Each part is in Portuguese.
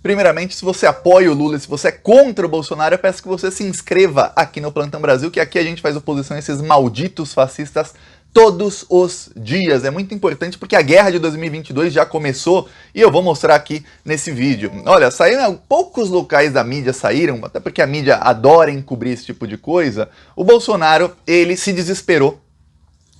Primeiramente, se você apoia o Lula e se você é contra o Bolsonaro, eu peço que você se inscreva aqui no Plantão Brasil, que aqui a gente faz oposição a esses malditos fascistas todos os dias. É muito importante porque a guerra de 2022 já começou e eu vou mostrar aqui nesse vídeo. Olha, saíram, poucos locais da mídia saíram, até porque a mídia adora encobrir esse tipo de coisa. O Bolsonaro, ele se desesperou.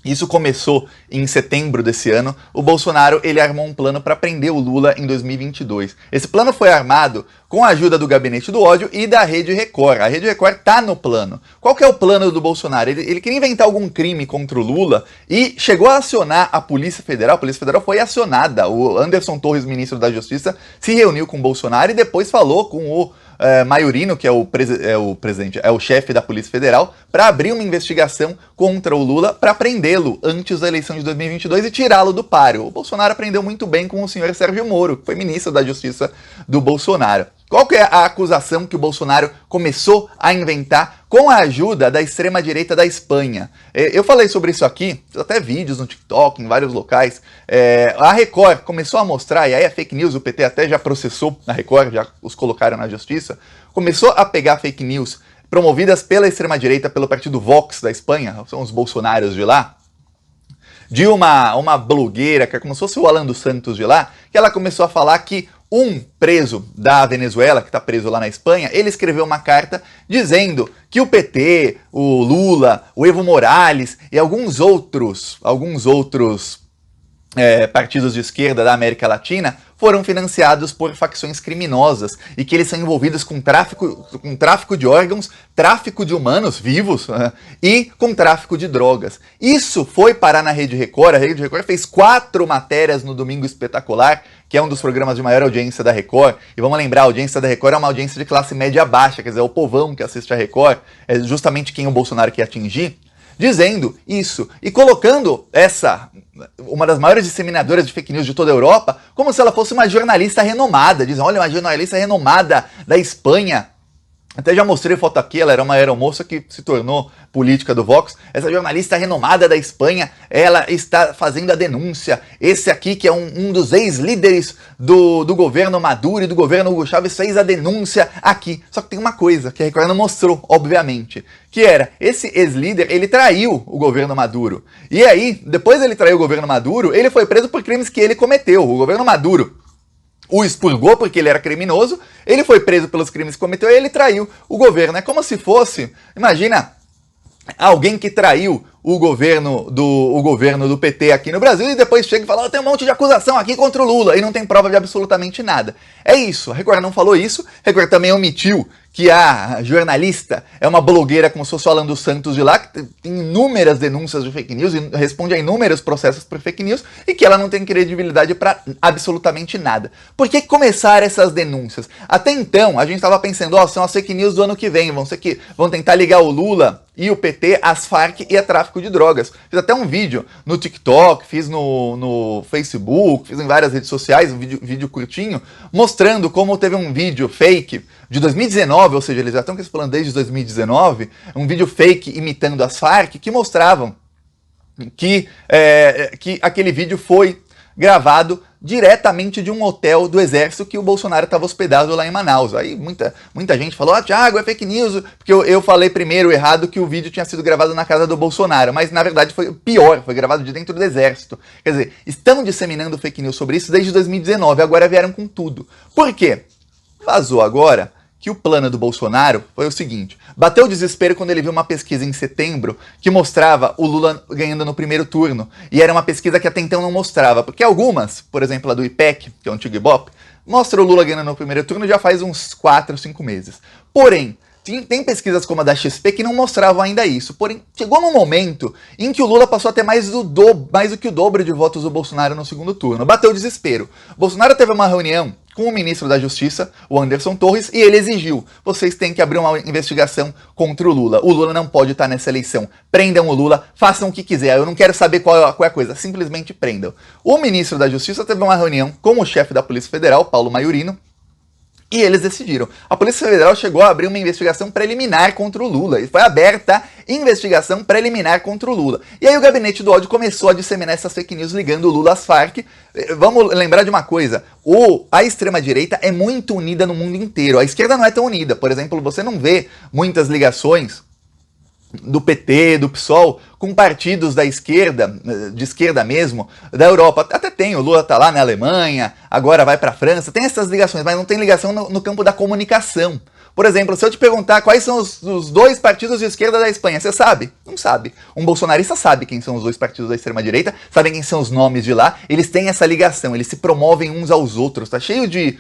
Isso começou em setembro desse ano. O Bolsonaro, ele armou um plano para prender o Lula em 2022. Esse plano foi armado com a ajuda do Gabinete do Ódio e da Rede Record. A Rede Record tá no plano. Qual que é o plano do Bolsonaro? Ele queria inventar algum crime contra o Lula e chegou a acionar a Polícia Federal. A Polícia Federal foi acionada. O Anderson Torres, ministro da Justiça, se reuniu com o Bolsonaro e depois falou com o Maiorino, que é o chefe da Polícia Federal, para abrir uma investigação contra o Lula para prendê-lo antes da eleição de 2022 e tirá-lo do páreo. O Bolsonaro aprendeu muito bem com o senhor Sérgio Moro, que foi ministro da Justiça do Bolsonaro. Qual que é a acusação que o Bolsonaro começou a inventar com a ajuda da extrema-direita da Espanha? Eu falei sobre isso aqui, até vídeos no TikTok, em vários locais. A Record começou a mostrar, e aí a fake news, o PT até já processou a Record, já os colocaram na justiça, começou a pegar fake news promovidas pela extrema-direita, pelo partido Vox da Espanha, são os bolsonaros de lá, de uma blogueira, que é como se fosse o Alan dos Santos de lá, que ela começou a falar que um preso da Venezuela, que está preso lá na Espanha, ele escreveu uma carta dizendo que o PT, o Lula, o Evo Morales e alguns outros partidos de esquerda da América Latina foram financiados por facções criminosas e que eles são envolvidos com tráfico de órgãos, tráfico de humanos vivos e com tráfico de drogas. Isso foi parar na Rede Record. A Rede Record fez 4 matérias no Domingo Espetacular, que é um dos programas de maior audiência da Record. E vamos lembrar, a audiência da Record é uma audiência de classe média baixa, quer dizer, é o povão que assiste a Record, é justamente quem o Bolsonaro quer atingir, dizendo isso e colocando uma das maiores disseminadoras de fake news de toda a Europa, como se ela fosse uma jornalista renomada. Dizem, olha, uma jornalista renomada da Espanha. Até já mostrei foto aqui, ela era uma aeromoça que se tornou política do Vox. Essa jornalista renomada da Espanha, ela está fazendo a denúncia. Esse aqui, que é um dos ex-líderes do governo Maduro e do governo Hugo Chávez, fez a denúncia aqui. Só que tem uma coisa que a Record não mostrou, obviamente, que era, esse ex-líder, ele traiu o governo Maduro. E aí, depois ele traiu o governo Maduro, ele foi preso por crimes que ele cometeu. O governo Maduro o expurgou porque ele era criminoso, ele foi preso pelos crimes que cometeu e ele traiu o governo. É como se fosse, imagina, alguém que traiu o governo do PT aqui no Brasil e depois chega e fala, tem um monte de acusação aqui contra o Lula e não tem prova de absolutamente nada. É isso, a Record não falou isso, a Record também omitiu que a jornalista é uma blogueira como se fosse o Alan dos Santos de lá, que tem inúmeras denúncias de fake news e responde a inúmeros processos por fake news e que ela não tem credibilidade para absolutamente nada. Por que começar essas denúncias? Até então, a gente estava pensando, são as fake news do ano que vem, vão tentar ligar o Lula e o PT às Farc e a tráfico de drogas. Fiz até um vídeo no TikTok, fiz no Facebook, fiz em várias redes sociais, um vídeo curtinho, mostrando como teve um vídeo fake de 2019, ou seja, eles já estão com esse plano desde 2019, um vídeo fake imitando as Farc, que mostravam que aquele vídeo foi gravado diretamente de um hotel do Exército que o Bolsonaro estava hospedado lá em Manaus. Aí muita gente falou, Thiago, é fake news, porque eu falei primeiro errado que o vídeo tinha sido gravado na casa do Bolsonaro, mas na verdade foi pior, foi gravado de dentro do Exército. Quer dizer, estão disseminando fake news sobre isso desde 2019, agora vieram com tudo. Por quê? Vazou agora que o plano do Bolsonaro foi o seguinte, bateu o desespero quando ele viu uma pesquisa em setembro que mostrava o Lula ganhando no primeiro turno, e era uma pesquisa que até então não mostrava, porque algumas, por exemplo a do IPEC, que é o antigo Ibope, mostra o Lula ganhando no primeiro turno já faz uns 4, 5 meses. Porém, tem pesquisas como a da XP que não mostravam ainda isso. Porém, chegou num momento em que o Lula passou a ter mais do que o dobro de votos do Bolsonaro no segundo turno. Bateu o desespero. Bolsonaro teve uma reunião com o ministro da Justiça, o Anderson Torres, e ele exigiu, vocês têm que abrir uma investigação contra o Lula. O Lula não pode estar nessa eleição. Prendam o Lula, façam o que quiser. Eu não quero saber qual é a coisa, simplesmente prendam. O ministro da Justiça teve uma reunião com o chefe da Polícia Federal, Paulo Maiorino, E eles decidiram. A Polícia Federal chegou a abrir uma investigação preliminar contra o Lula. E foi aberta investigação preliminar contra o Lula. E aí o gabinete do ódio começou a disseminar essas fake news ligando o Lula às Farc. Vamos lembrar de uma coisa. A extrema-direita é muito unida no mundo inteiro. A esquerda não é tão unida. Por exemplo, você não vê muitas ligações do PT, do PSOL, com partidos da esquerda, de esquerda mesmo, da Europa. Até tem, o Lula tá lá na Alemanha, agora vai pra França, tem essas ligações, mas não tem ligação no campo da comunicação. Por exemplo, se eu te perguntar quais são os dois partidos de esquerda da Espanha, você sabe? Não sabe. Um bolsonarista sabe quem são os dois partidos da extrema-direita, sabem quem são os nomes de lá, eles têm essa ligação, eles se promovem uns aos outros. Tá cheio de...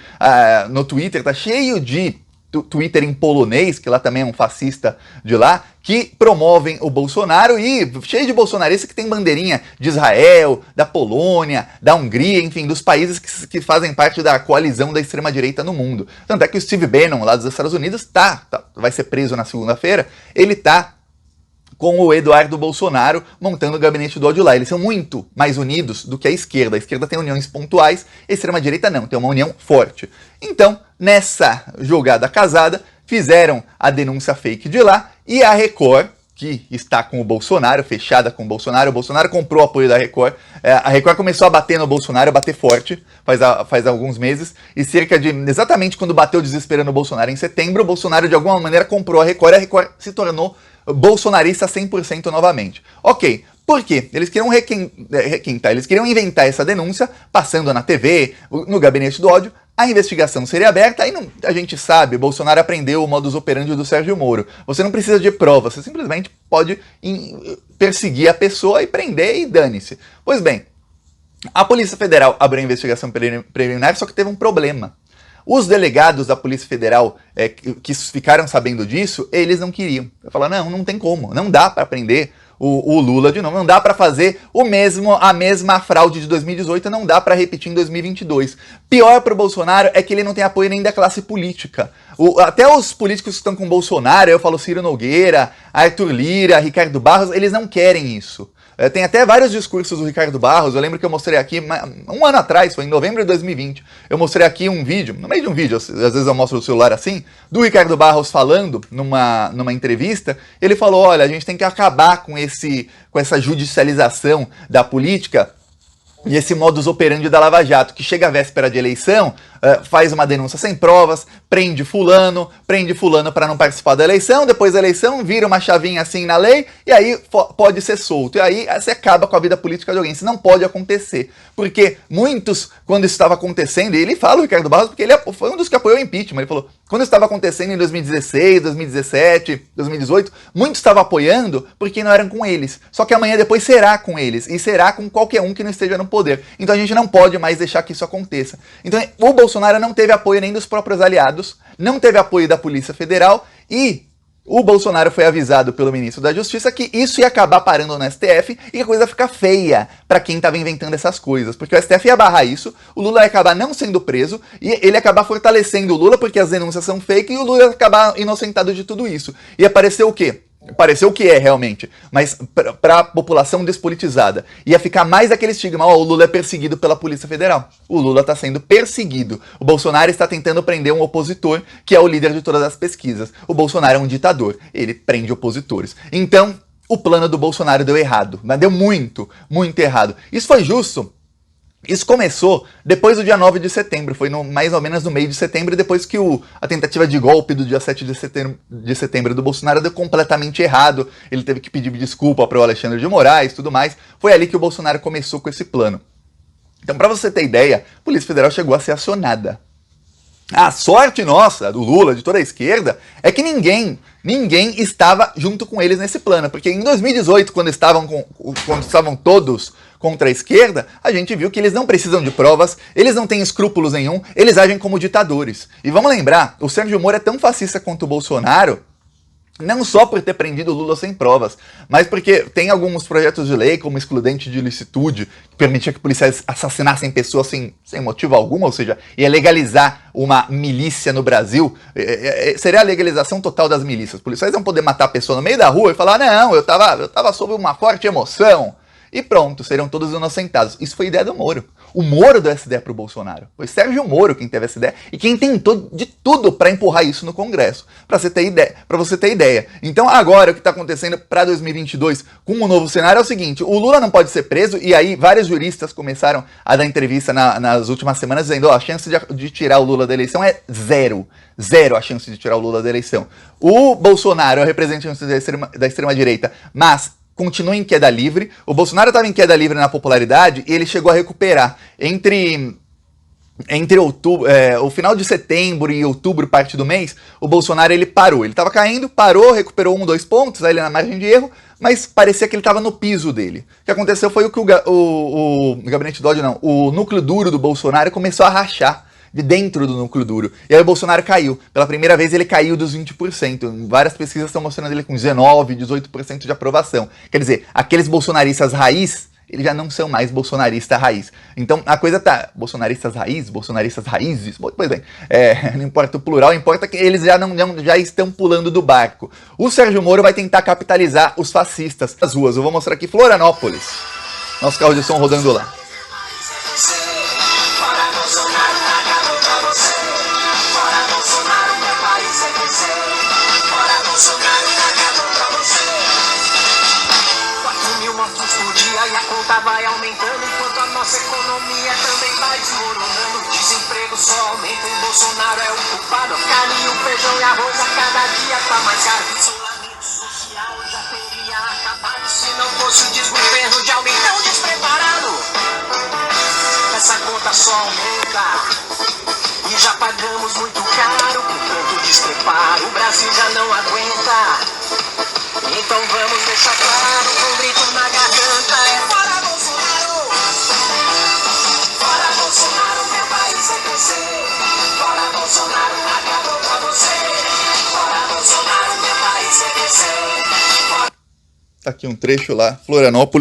no Twitter, tá cheio de Twitter em polonês, que lá também é um fascista de lá, que promovem o Bolsonaro, e cheio de bolsonaristas que tem bandeirinha de Israel, da Polônia, da Hungria, enfim, dos países que fazem parte da coalizão da extrema-direita no mundo. Tanto é que o Steve Bannon, lá dos Estados Unidos, vai ser preso na segunda-feira, ele tá com o Eduardo Bolsonaro montando o gabinete do ódio lá. Eles são muito mais unidos do que a esquerda. A esquerda tem uniões pontuais, a extrema-direita não, tem uma união forte. Então, nessa jogada casada, fizeram a denúncia fake de lá, e a Record, que está com o Bolsonaro, fechada com o Bolsonaro comprou o apoio da Record, a Record começou a bater no Bolsonaro, a bater forte, faz alguns meses, e exatamente quando bateu o desespero no Bolsonaro em setembro, o Bolsonaro de alguma maneira comprou a Record se tornou bolsonarista 100% novamente. Ok, por quê? Eles queriam requentar, eles queriam inventar essa denúncia, passando na TV, no gabinete do ódio, a investigação seria aberta, aí a gente sabe, Bolsonaro aprendeu o modus operandi do Sérgio Moro. Você não precisa de prova, você simplesmente pode perseguir a pessoa e prender e dane-se. Pois bem, a Polícia Federal abriu a investigação preliminar, só que teve um problema. Os delegados da Polícia Federal que ficaram sabendo disso, eles não queriam. Eu falo, não tem como, não dá para prender o Lula de novo, não dá para fazer a mesma fraude de 2018, não dá para repetir em 2022. Pior para o Bolsonaro é que ele não tem apoio nem da classe política. Até os políticos que estão com o Bolsonaro, eu falo Ciro Nogueira, Arthur Lira, Ricardo Barros, eles não querem isso. Tem até vários discursos do Ricardo Barros, eu lembro que eu mostrei aqui, um ano atrás, foi em novembro de 2020, eu mostrei aqui um vídeo, no meio de um vídeo, às vezes eu mostro o celular assim, do Ricardo Barros falando numa entrevista, ele falou, olha, a gente tem que acabar com essa judicialização da política, e esse modus operandi da Lava Jato, que chega à véspera de eleição, faz uma denúncia sem provas, prende fulano para não participar da eleição, depois da eleição vira uma chavinha assim na lei, e aí pode ser solto. E aí você acaba com a vida política de alguém. Isso não pode acontecer. Porque muitos, quando isso estava acontecendo, e ele fala, o Ricardo Barros, porque ele foi um dos que apoiou o impeachment, ele falou, quando isso estava acontecendo em 2016, 2017, 2018, muitos estavam apoiando porque não eram com eles. Só que amanhã depois será com eles, e será com qualquer um que não esteja no poder. Então a gente não pode mais deixar que isso aconteça. Então o Bolsonaro não teve apoio nem dos próprios aliados, não teve apoio da Polícia Federal, e o Bolsonaro foi avisado pelo ministro da Justiça que isso ia acabar parando no STF e que a coisa ia ficar feia para quem estava inventando essas coisas, porque o STF ia barrar isso, o Lula ia acabar não sendo preso e ele ia acabar fortalecendo o Lula porque as denúncias são fake e o Lula ia acabar inocentado de tudo isso. E apareceu o quê? Pareceu o que é realmente, mas para a população despolitizada. Ia ficar mais aquele estigma, o Lula é perseguido pela Polícia Federal. O Lula está sendo perseguido. O Bolsonaro está tentando prender um opositor, que é o líder de todas as pesquisas. O Bolsonaro é um ditador, ele prende opositores. Então, o plano do Bolsonaro deu errado, mas deu muito, muito errado. Isso foi justo? Isso começou depois do dia 9 de setembro, foi mais ou menos no meio de setembro, depois que a tentativa de golpe do dia 7 de setembro do Bolsonaro deu completamente errado, ele teve que pedir desculpa para o Alexandre de Moraes e tudo mais, foi ali que o Bolsonaro começou com esse plano. Então, para você ter ideia, a Polícia Federal chegou a ser acionada. A sorte nossa, do Lula, de toda a esquerda, é que ninguém estava junto com eles nesse plano, porque em 2018, quando estavam todos contra a esquerda, a gente viu que eles não precisam de provas, eles não têm escrúpulos nenhum, eles agem como ditadores. E vamos lembrar, o Sérgio Moro é tão fascista quanto o Bolsonaro, não só por ter prendido o Lula sem provas, mas porque tem alguns projetos de lei, como excludente de ilicitude, que permitia que policiais assassinassem pessoas sem motivo algum, ou seja, ia legalizar uma milícia no Brasil, seria a legalização total das milícias. Os policiais vão poder matar a pessoa no meio da rua e falar, não, eu tava sob uma forte emoção, e pronto, serão todos inocentados. Isso foi ideia do Moro. O Moro deu essa ideia pro Bolsonaro. Foi Sérgio Moro quem teve essa ideia e quem tentou de tudo para empurrar isso no Congresso, para você ter ideia. Então agora o que está acontecendo para 2022 com o novo cenário é o seguinte: o Lula não pode ser preso, e aí vários juristas começaram a dar entrevista nas últimas semanas dizendo: a chance de tirar o Lula da eleição é zero. Zero a chance de tirar o Lula da eleição. O Bolsonaro é o representante da extrema-direita, mas continua em queda livre. O Bolsonaro estava em queda livre na popularidade e ele chegou a recuperar entre outubro, o final de setembro e outubro, parte do mês. O Bolsonaro ele parou, ele estava caindo, parou, recuperou 1-2 pontos, aí ele na margem de erro, mas parecia que ele estava no piso dele. O que aconteceu foi que o gabinete Dodge, não, o núcleo duro do Bolsonaro começou a rachar de dentro do núcleo duro. E aí o Bolsonaro caiu. Pela primeira vez ele caiu dos 20%. Várias pesquisas estão mostrando ele com 19%, 18% de aprovação. Quer dizer, aqueles bolsonaristas raiz, eles já não são mais bolsonarista raiz. Então a coisa tá, bolsonaristas raiz, bolsonaristas raízes, pois bem, não importa o plural, importa que eles já estão pulando do barco. O Sérgio Moro vai tentar capitalizar os fascistas nas ruas. Eu vou mostrar aqui Florianópolis. Nosso carro de som rodando lá. Vai aumentando enquanto a nossa economia também vai desmoronando. Desemprego só aumenta e Bolsonaro é o culpado. Carne, o feijão e arroz a cada dia tá mais caro. Isolamento social já teria acabado se não fosse o desgoverno de alguém tão despreparado. Essa conta só aumenta e já pagamos muito caro por tanto despreparo. O Brasil já não aguenta. Então vamos deixar claro com um grito na garganta: é fora Bolsonaro! Fora Bolsonaro, meu país é você! Fora Bolsonaro, acabou pra você! Fora Bolsonaro, meu país é você! Tá aqui um trecho lá, Florianópolis.